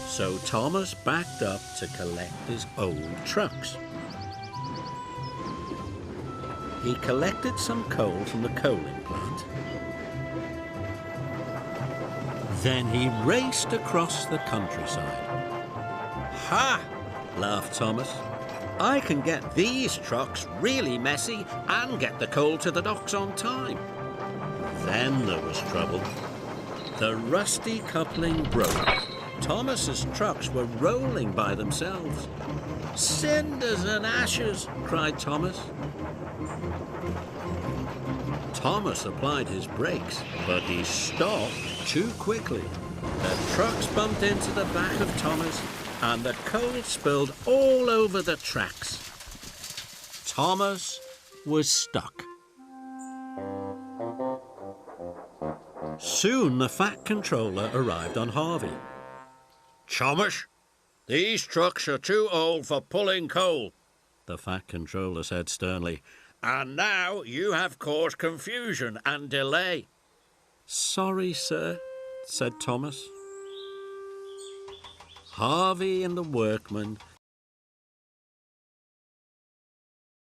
So Thomas backed up to collect his old trucks. He collected some coal from the coaling plant. Then he raced across the countryside. "Ha!" laughed Thomas. "I can get these trucks really messy and get the coal to the docks on time." Then there was trouble. The rusty coupling broke. Thomas's trucks were rolling by themselves. "Cinders and ashes!" cried Thomas. Thomas applied his brakes, but he stopped too quickly. The trucks bumped into the back of Thomas, and the coal spilled all over the tracks. Thomas was stuck. Soon the Fat Controller arrived on Harvey. "Thomas, these trucks are too old for pulling coal," the Fat Controller said sternly. "And now you have caused confusion and delay." "Sorry, sir," said Thomas. Harvey and the workmen